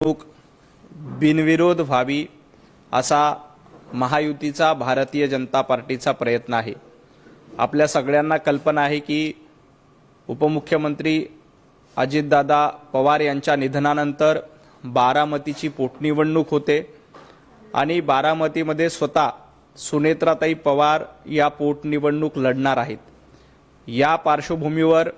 निवडणूक बिनविरोध व्हावी असा महायुतीचा भारतीय जनता पार्टीचा प्रयत्न आहे। आपल्या सगळ्यांना कल्पना आहे की उपमुख्यमंत्री अजितदादा पवार यांच्या निधनानंतर बारामतीची पोटनिवडणूक होते आणि बारामतीमध्ये स्वतः सुनेत्राताई पवार या पोटनिवडणूक लढणार आहेत। या पार्श्वभूमीवर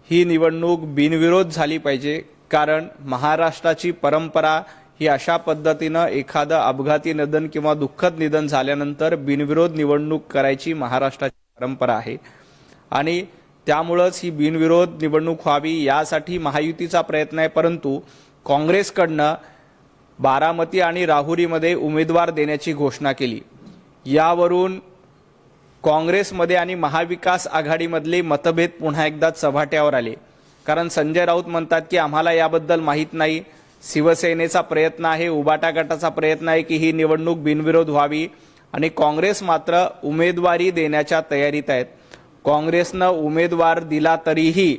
ही निवडणूक बिनविरोध झाली पाहिजे, कारण महाराष्ट्राची परंपरा ही अशा पद्धतीने एखादं अपघाती निधन किंवा दुःखद निधन झाल्यानंतर बिनविरोध निवडणूक करायची महाराष्ट्राची परंपरा आहे आणि त्यामुळेच ही बिनविरोध निवडणूक व्हावी यासाठी महायुतीचा प्रयत्न आहे। परंतु काँग्रेसकडनं बारामती आणि राहुरीमध्ये उमेदवार देण्याची घोषणा केली। यावरून काँग्रेसमध्ये आणि महाविकास आघाडीमधले मतभेद पुन्हा एकदा चव्हाट्यावर आले, कारण संजय राऊत म्हणतात की आम्हाला याबद्दल माहित नाही, शिवसेनेचा प्रयत्न आहे, उबाटा गटाचा प्रयत्न आहे की ही निवडणूक बिनविरोध व्हावी आणि काँग्रेस मात्र उमेदवारी देण्याच्या तयारीत आहेत। काँग्रेसनं उमेदवार दिला तरीही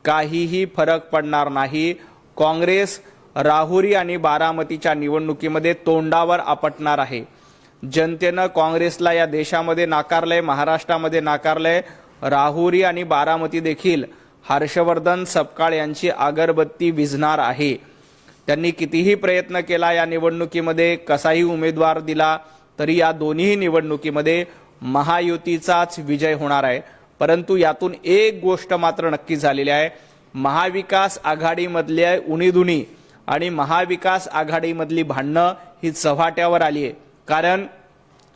काहीही फरक पडणार नाही। काँग्रेस राहुरी आणि बारामतीच्या निवडणुकीमध्ये तोंडावर आपटणार आहे। जनतेनं काँग्रेसला या देशामध्ये नाकारलंय, महाराष्ट्रामध्ये नाकारलंय। राहुरी आणि बारामती देखील हर्षवर्धन सपकाळ यांची अगरबत्ती विझणार आहे। त्यांनी कितीही प्रयत्न केला या निवडणुकीमध्ये, कसाही उमेदवार दिला तरी या दोन्ही निवडणुकीमध्ये महायुतीचाच विजय होणार आहे। परंतु यातून एक गोष्ट मात्र नक्की झालेली आहे, महाविकास आघाडीमधल्या उणीधुणी आणि महाविकास आघाडीमधली भांडणं ही चव्हाट्यावर आली आहे। कारण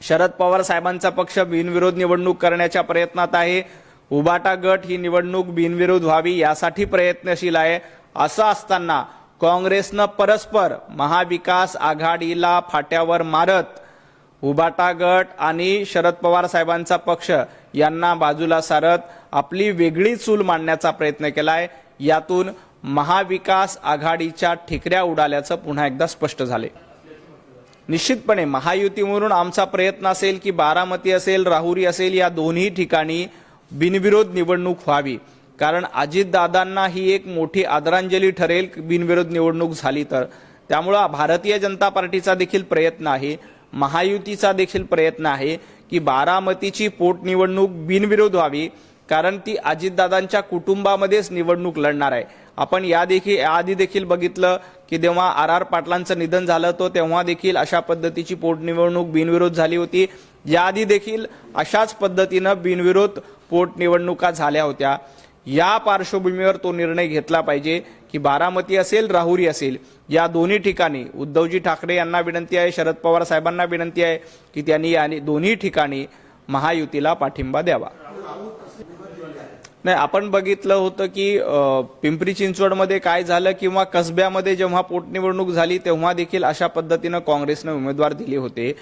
शरद पवार साहेबांचा पक्ष बिनविरोध निवडणूक करण्याच्या प्रयत्नात आहे, उबाटा गट ही निवडणूक बिनविरोध व्हावी यासाठी प्रयत्नशील आहे। असं असताना काँग्रेसनं परस्पर महाविकास आघाडीला फाट्यावर मारत उबाटा गट आणि शरद पवार साहेबांचा पक्ष यांना बाजूला सारत आपली वेगळी चूल मांडण्याचा प्रयत्न केलाय। यातून महाविकास आघाडीच्या ठिकऱ्या उडाल्याचं पुन्हा एकदा स्पष्ट झाले। निश्चितपणे महायुतीवरून आमचा प्रयत्न असेल की बारामती असेल, राहुरी असेल, या दोन्ही ठिकाणी बिनविरोध निवडणूक व्हावी, कारण अजितदादांना ही एक मोठी आदरांजली ठरेल बिनविरोध निवडणूक झाली तर। त्यामुळे भारतीय जनता पार्टीचा देखील प्रयत्न आहे, महायुतीचा देखील प्रयत्न आहे की बारामतीची पोटनिवडणूक बिनविरोध व्हावी, कारण ती अजितदादांच्या कुटुंबामध्येच निवडणूक लढणार आहे। आपण याआधी देखील बघितलं की जेव्हा आर पाटलांचं निधन झालं तो तेव्हा देखील अशा पद्धतीची पोटनिवडणूक बिनविरोध झाली होती। याआधी देखील अशाच पद्धतीनं बिनविरोध पोटनिवडणुका झाल्या होत्या। या पार्श्वभूमीवर तो निर्णय घेतला पाहिजे की बारामती असेल, राहुरी असेल, या दोन्ही ठिकाणी उद्धवजी ठाकरे यांना विनंती आहे, शरद पवार साहेबांना विनंती आहे की त्यांनी या दोन्ही ठिकाणी महायुतीला पाठिंबा द्यावा। नाही, आपण बघितलं होतं की पिंपरी चिंचवडमध्ये काय झालं किंवा कसब्यामध्ये जेव्हा पोटनिवडणूक झाली तेव्हा देखील अशा पद्धतीनं काँग्रेसने उमेदवार दिले होते।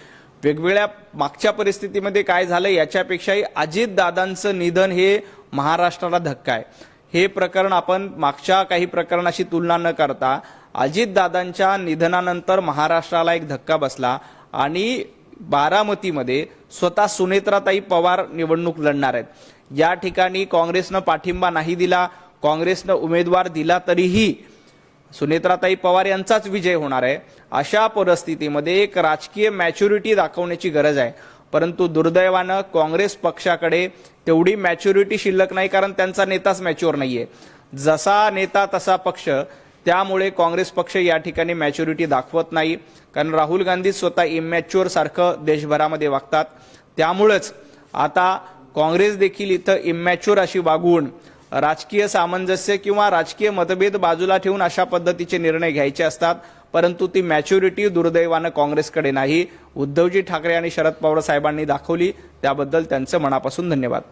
वेगवेगळ्या मागच्या परिस्थितीमध्ये काय झालं याच्यापेक्षाही अजितदादांचं निधन हे महाराष्ट्राला धक्का आहे। हे प्रकरण आपण मागच्या काही प्रकरणाशी तुलना न करता अजितदादांच्या निधनानंतर महाराष्ट्राला एक धक्का बसला आणि बारामतीमध्ये स्वतः सुनेत्राताई पवार निवडणूक लढणार आहेत। या ठिकाणी काँग्रेसनं पाठिंबा नाही दिला, काँग्रेसनं उमेदवार दिला तरीही सुनेत्राताई पवार यांचाच विजय होणार आहे। अशा परिस्थितीमध्ये एक राजकीय मॅच्युरिटी दाखवण्याची गरज आहे, परंतु दुर्दैवानं काँग्रेस पक्षाकडे तेवढी मॅच्युरिटी शिल्लक नाही, कारण त्यांचा नेताच मॅच्युअर नाहीये। जसा नेता तसा पक्ष, त्यामुळे काँग्रेस पक्ष या ठिकाणी मॅच्युरिटी दाखवत नाही, कारण राहुल गांधी स्वतः इमॅच्युअर सारखं देशभरामध्ये वागतात। त्यामुळेच आता काँग्रेस देखील इथं इमॅच्युअर अशी वागून राजकीय सामंजस्य किंवा राजकीय मतभेद बाजूला ठेवून अशा पद्धतीचे निर्णय घ्यायचे असतात, परंतु ती मॅच्युरिटी दुर्दैवानं काँग्रेसकडे नाही। उद्धवजी ठाकरे आणि शरद पवार साहेबांनी दाखवली, त्याबद्दल त्यांचं मनापासून धन्यवाद।